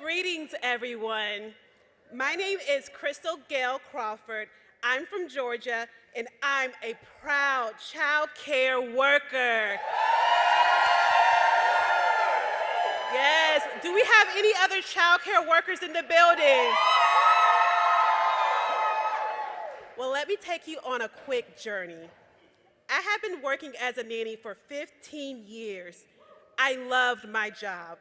Greetings, everyone. My name is Crystal Gail Crawford. I'm from Georgia, and I'm a proud child care worker. Yes, do we have any other child care workers in the building? Well, let me take you on a quick journey. I have been working as a nanny for 15 years. I loved my job.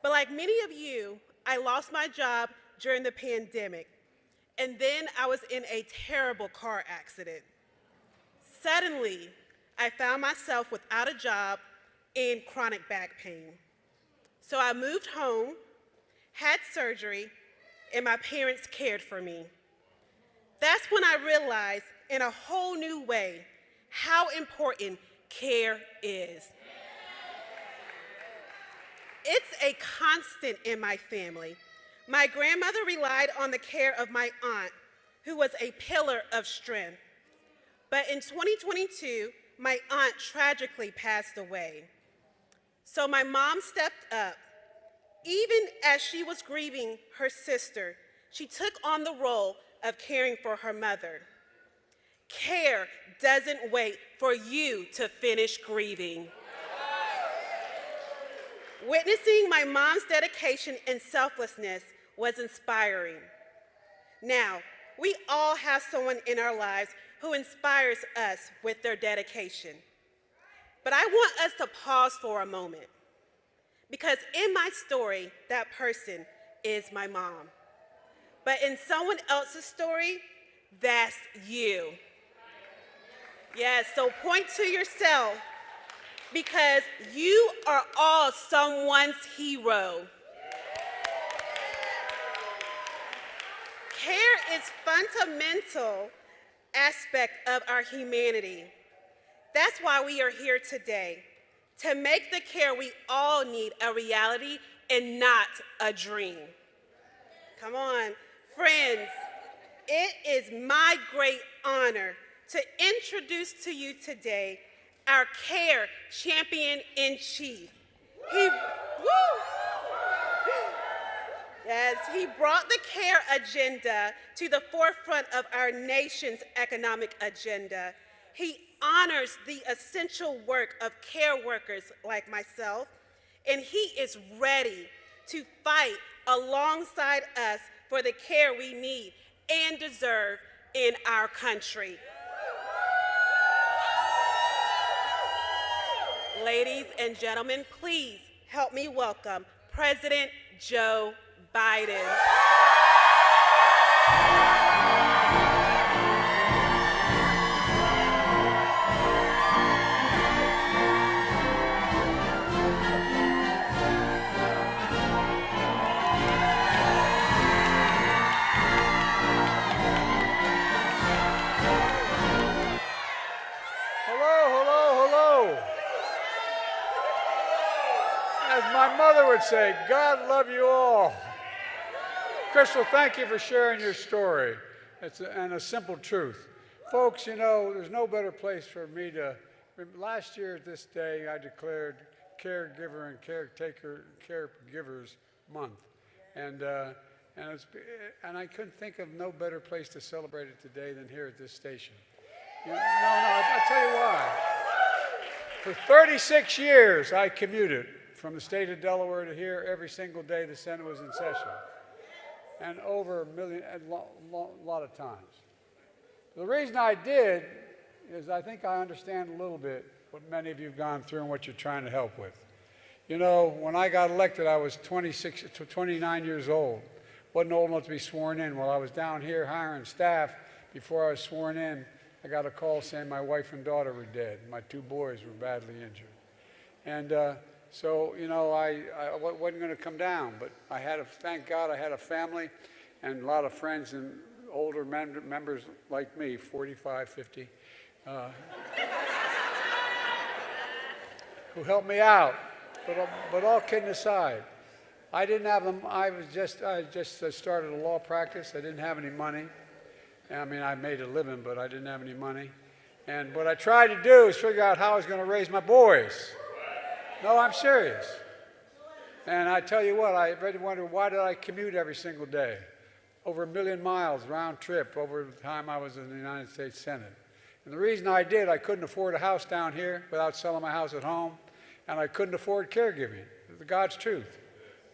But like many of you, I lost my job during the pandemic, and then I was in a terrible car accident. Suddenly, I found myself without a job and chronic back pain. So I moved home, had surgery, and my parents cared for me. That's when I realized in a whole new way how important care is. It's a constant in my family. My grandmother relied on the care of my aunt, who was a pillar of strength. But in 2022, my aunt tragically passed away. So my mom stepped up. Even as she was grieving her sister, she took on the role of caring for her mother. Care doesn't wait for you to finish grieving. Witnessing my mom's dedication and selflessness was inspiring. Now, we all have someone in our lives who inspires us with their dedication. But I want us to pause for a moment, because in my story, that person is my mom. But in someone else's story, that's you. Yes, so point to yourself, because you are all someone's hero. Care is fundamental aspect of our humanity. That's why we are here today, to make the care we all need a reality and not a dream. Come on, friends, it is my great honor to introduce to you today our care champion-in-chief. Yes, he brought the care agenda to the forefront of our nation's economic agenda. He honors the essential work of care workers like myself, and he is ready to fight alongside us for the care we need and deserve in our country. Ladies and gentlemen, please help me welcome President Joe Biden. As my mother would say, God love you all. Crystal, thank you for sharing your story. And a simple truth. Folks, you know, there's no better place for me to... Last year at this day, I declared Caregiver and Caregivers Month. And I couldn't think of no better place to celebrate it today than here at this station. I'll tell you why. For 36 years, I commuted from the state of Delaware to here every single day the Senate was in session, and over a lot of times. The reason I did is I think I understand a little bit what many of you have gone through and what you're trying to help with. You know, when I got elected, I was 29 years old. Wasn't old enough to be sworn in. While I was down here hiring staff, before I was sworn in, I got a call saying my wife and daughter were dead. My 2 boys were badly injured. And so, you know, I wasn't going to come down, but thank God I had a family and a lot of friends and older members like me, 45, 50, who helped me out. But all kidding aside, I didn't have them. I just started a law practice. I didn't have any money. I mean, I made a living, but I didn't have any money. And what I tried to do is figure out how I was going to raise my boys. No, I'm serious. And I tell you what, I really wonder, why did I commute every single day? Over 1 million miles round trip over the time I was in the United States Senate. And the reason I did, I couldn't afford a house down here without selling my house at home, and I couldn't afford caregiving. The God's truth.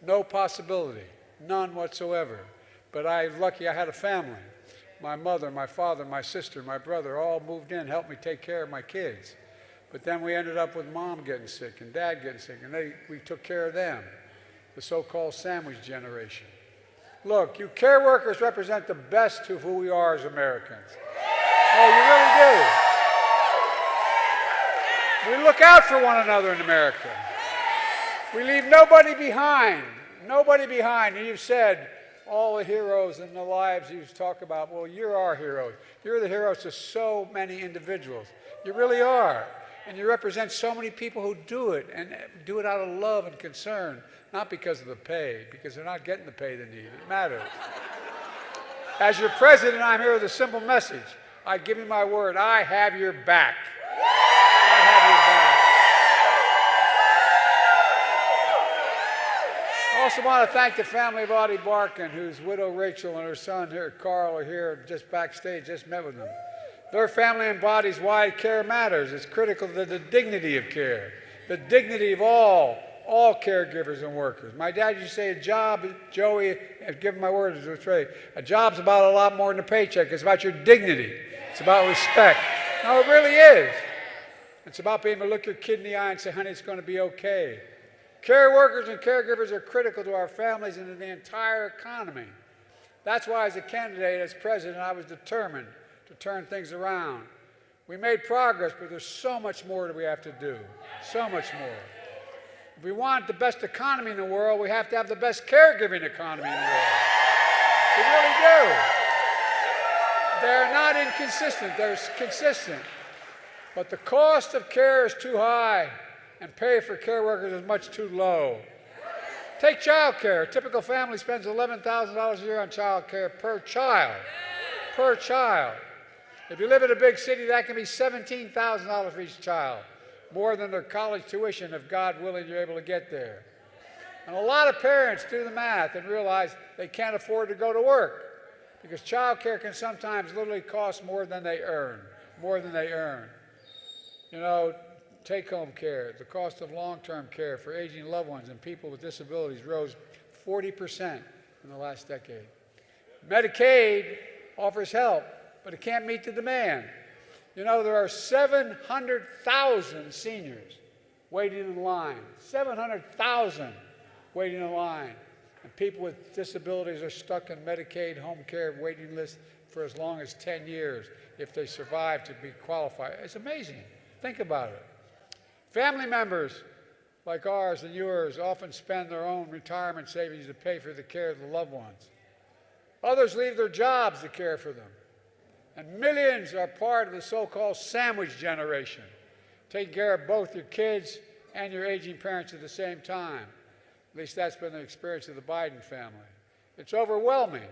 No possibility, none whatsoever. But I'm lucky I had a family. My mother, my father, my sister, my brother all moved in, helped me take care of my kids. But then we ended up with mom getting sick and dad getting sick, and we took care of them, the so-called sandwich generation. Look, you care workers represent the best of who we are as Americans. Oh, you really do. We look out for one another in America. We leave nobody behind. Nobody behind. And you've said all the heroes and the lives you talk about. Well, you're our heroes. You're the heroes to so many individuals. You really are. And you represent so many people who do it, and do it out of love and concern, not because of the pay, because they're not getting the pay they need. It matters. As your president, I'm here with a simple message. I give you my word. I have your back. I have your back. I also want to thank the family of Audie Barkin, whose widow Rachel and her son here, Carl, are here just backstage. Just met with them. Their family embodies why care matters. It's critical to the dignity of care, the dignity of all caregivers and workers. My dad used to say a job, Joey, give him my word, a job's about a lot more than a paycheck. It's about your dignity. It's about respect. No, it really is. It's about being able to look your kid in the eye and say, honey, it's going to be okay. Care workers and caregivers are critical to our families and to the entire economy. That's why as a candidate, as president, I was determined to turn things around. We made progress, but there's so much more that we have to do. So much more. If we want the best economy in the world, we have to have the best caregiving economy in the world. We really do. They're not inconsistent, they're consistent. But the cost of care is too high, and pay for care workers is much too low. Take child care. A typical family spends $11,000 a year on child care per child. Per child. If you live in a big city, that can be $17,000 for each child. More than their college tuition, if God willing, you're able to get there. And a lot of parents do the math and realize they can't afford to go to work because child care can sometimes literally cost more than they earn. More than they earn. You know, take-home care, the cost of long-term care for aging loved ones and people with disabilities rose 40% in the last decade. Medicaid offers help, but it can't meet the demand. You know, there are 700,000 seniors waiting in line. 700,000 waiting in line. And people with disabilities are stuck in Medicaid home care waiting lists for as long as 10 years if they survive to be qualified. It's amazing. Think about it. Family members like ours and yours often spend their own retirement savings to pay for the care of the loved ones. Others leave their jobs to care for them. And millions are part of the so-called sandwich generation, taking care of both your kids and your aging parents at the same time. At least that's been the experience of the Biden family. It's overwhelming.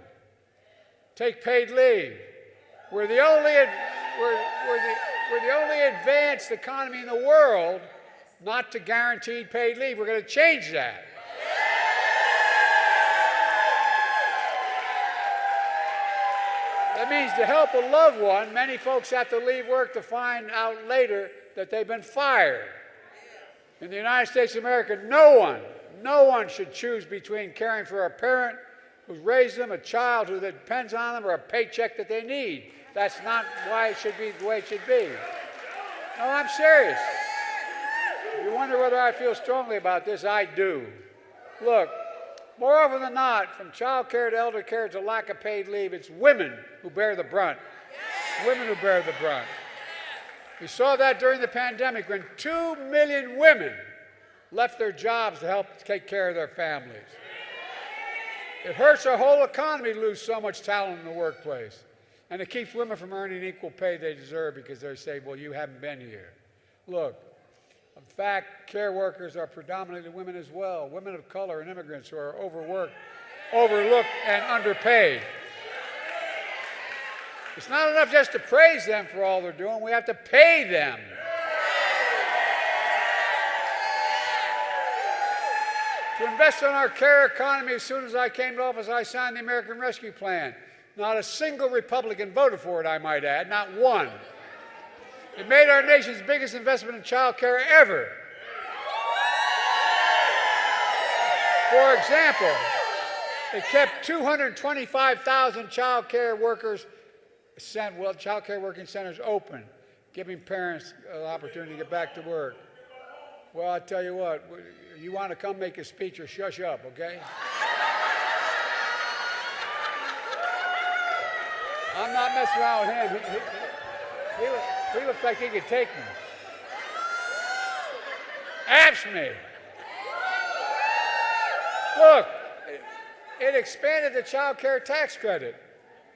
Take paid leave. We're the only advanced economy in the world not to guarantee paid leave. We're going to change that. That means to help a loved one, many folks have to leave work to find out later that they've been fired. In the United States of America, no one should choose between caring for a parent who's raised them, a child who depends on them, or a paycheck that they need. That's not why it should be the way it should be. No, I'm serious. If you wonder whether I feel strongly about this, I do. Look, more often than not, from child care to elder care to lack of paid leave, it's women who bear the brunt. Women who bear the brunt. We saw that during the pandemic when 2 million women left their jobs to help take care of their families. It hurts our whole economy to lose so much talent in the workplace. And it keeps women from earning equal pay they deserve because they say, well, you haven't been here. Look, in fact, care workers are predominantly women as well, women of color and immigrants who are overworked, overlooked, and underpaid. It's not enough just to praise them for all they're doing. We have to pay them. To invest in our care economy. As soon as I came to office, I signed the American Rescue Plan. Not a single Republican voted for it, I might add, not one. It made our nation's biggest investment in child care ever. For example, it kept 225,000 child care working centers open, giving parents an opportunity to get back to work. Well, I tell you what, you want to come make a speech or shush up, okay? I'm not messing around with him. He looks like he could take me. Ask me. Look, it expanded the child care tax credit,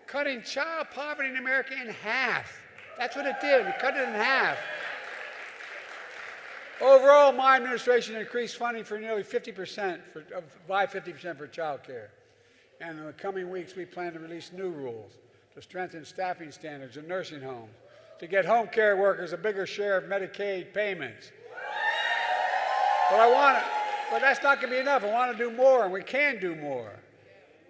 cutting child poverty in America in half. That's what it did. It cut it in half. Overall, my administration increased funding for nearly 50%, by 50% for child care. And in the coming weeks, we plan to release new rules to strengthen staffing standards in nursing homes, to get home care workers a bigger share of Medicaid payments. But that's not going to be enough. I want to do more, and we can do more.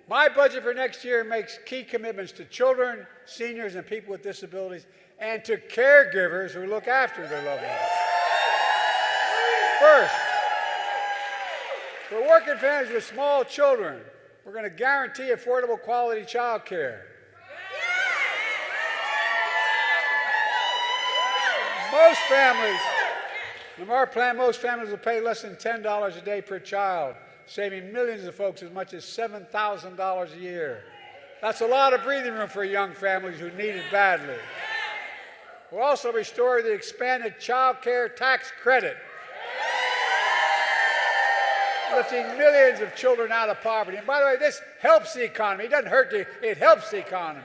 My budget for next year makes key commitments to children, seniors, and people with disabilities, and to caregivers who look after their loved ones. First, for working families with small children, we're going to guarantee affordable quality child care. Most families, in our plan, most families will pay less than $10 a day per child, saving millions of folks as much as $7,000 a year. That's a lot of breathing room for young families who need it badly. We'll also restore the expanded child care tax credit, lifting millions of children out of poverty. And by the way, this helps the economy. It doesn't hurt it helps the economy.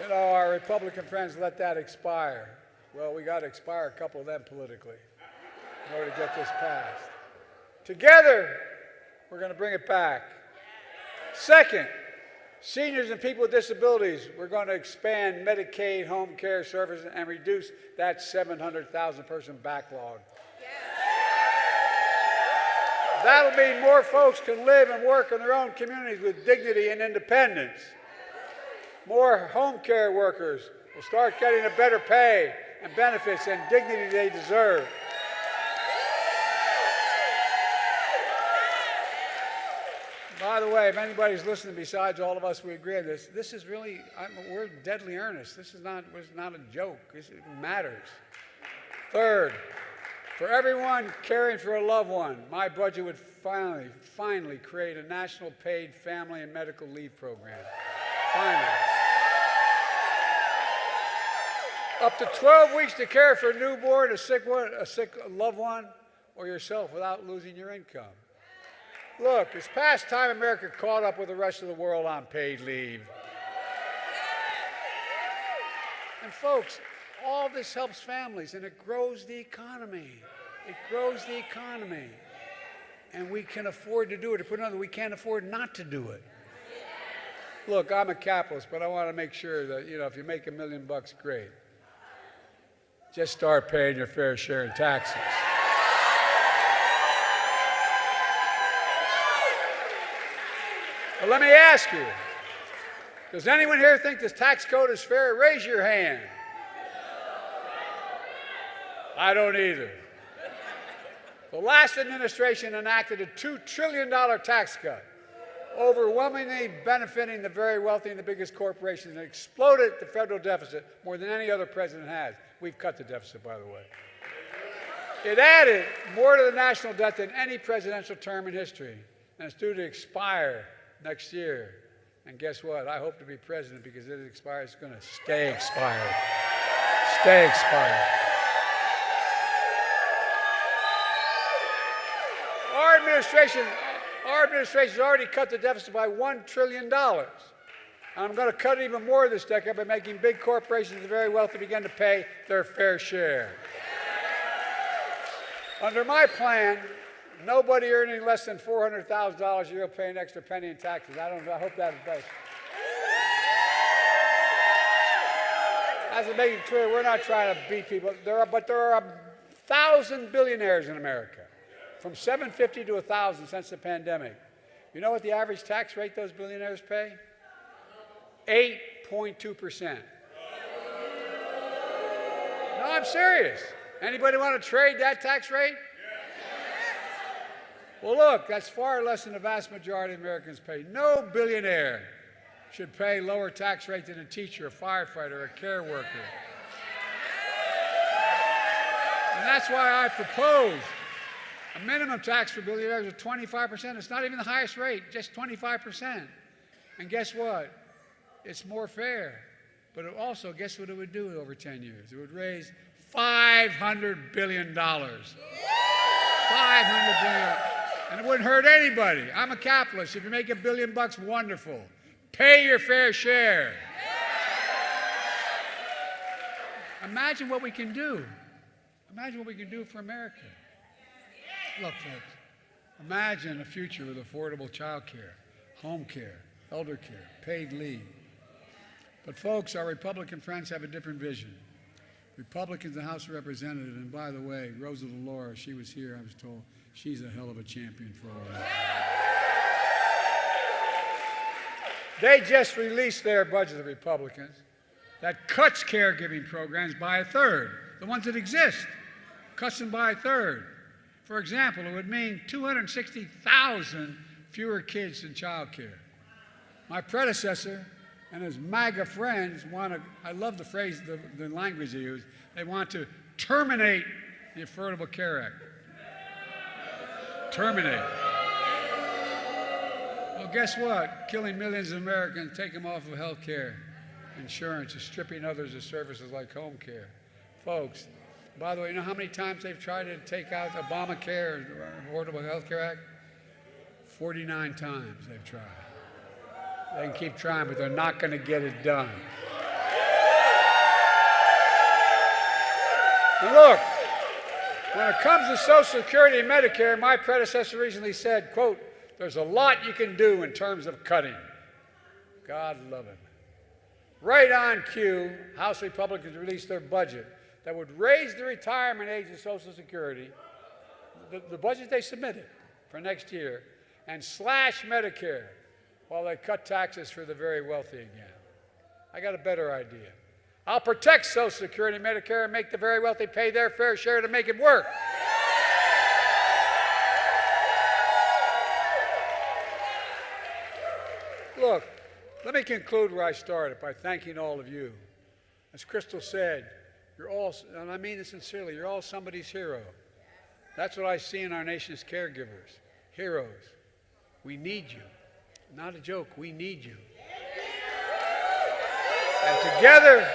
You know, our Republican friends let that expire. Well, we got to expire a couple of them politically in order to get this passed. Together, we're going to bring it back. Second, seniors and people with disabilities, we're going to expand Medicaid home care services and reduce that 700,000 person backlog. That'll mean more folks can live and work in their own communities with dignity and independence. More home care workers will start getting a better pay and benefits and dignity they deserve. By the way, if anybody's listening besides all of us, we agree on this. This is really, we're deadly earnest. This is not a joke. It matters. Third, for everyone caring for a loved one, my budget would finally create a national paid family and medical leave program. Finally. Up to 12 weeks to care for a newborn, a sick loved one, or yourself without losing your income. Look, it's past time America caught up with the rest of the world on paid leave. And folks, all this helps families and it grows the economy. It grows the economy. And we can afford to do it. To put it another, we can't afford not to do it. Look, I'm a capitalist, but I want to make sure that, you know, if you make $1 million, great. Just start paying your fair share in taxes. But let me ask you, does anyone here think this tax code is fair? Raise your hand. I don't either. The last administration enacted a $2 trillion tax cut, overwhelmingly benefiting the very wealthy and the biggest corporations, and exploded the federal deficit more than any other president has. We've cut the deficit, by the way. It added more to the national debt than any presidential term in history, and it's due to expire next year. And guess what? I hope to be president because it expires. It's going to stay expired. Stay expired. Our administration has already cut the deficit by $1 trillion. I'm going to cut it even more this decade by making big corporations and the very wealthy begin to pay their fair share. Under my plan, nobody earning less than $400,000 a year will pay an extra penny in taxes. I hope that is right. As I make it clear, we're not trying to beat people. But there are 1,000 billionaires in America. from $750 to $1,000 since the pandemic. You know what the average tax rate those billionaires pay? 8.2%. No, I'm serious. Anybody want to trade that tax rate? Well, look, that's far less than the vast majority of Americans pay. No billionaire should pay lower tax rate than a teacher, a firefighter, a care worker. And that's why I proposed a minimum tax for billionaires of 25%. It's not even the highest rate, just 25%. And guess what? It's more fair. But it also, guess what it would do over 10 years? It would raise $500 billion. $500 billion. And it wouldn't hurt anybody. I'm a capitalist. If you make $1 billion, wonderful. Pay your fair share. Imagine what we can do. Imagine what we can do for America. Look, folks, imagine a future with affordable child care, home care, elder care, paid leave. But folks, our Republican friends have a different vision. Republicans in the House of Representatives, and by the way, Rosa DeLauro, she was here, I was told, she's a hell of a champion for all that. They just released their budget, the Republicans, that cuts caregiving programs by a third. The ones that exist, cuts them by a third. For example, it would mean 260,000 fewer kids in child care. My predecessor and his MAGA friends want to, I love the phrase, the language they use, they want to terminate the Affordable Care Act. Terminate. Well, guess what? Killing millions of Americans, taking them off of health care, insurance, and stripping others of services like home care. Folks, by the way, you know how many times they've tried to take out Obamacare, Affordable Health Care Act? 49 times they've tried. They can keep trying, but they're not going to get it done. And look, when it comes to Social Security and Medicare, my predecessor recently said, quote, there's a lot you can do in terms of cutting. God love him. Right on cue, House Republicans released their budget that would raise the retirement age of Social Security, the budget they submitted for next year, and slash Medicare while they cut taxes for the very wealthy again. I got a better idea. I'll protect Social Security and Medicare and make the very wealthy pay their fair share to make it work. Look, let me conclude where I started by thanking all of you. As Crystal said, you're all, and I mean this sincerely, you're all somebody's hero. That's what I see in our nation's caregivers. Heroes. We need you. Not a joke, we need you. And together,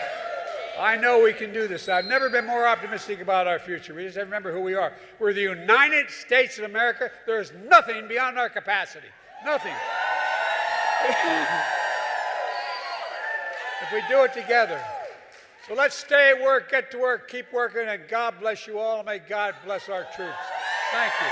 I know we can do this. I've never been more optimistic about our future. We just have to remember who we are. We're the United States of America. There is nothing beyond our capacity. Nothing. If we do it together. So let's stay at work, get to work, keep working, and God bless you all, and may God bless our troops. Thank you.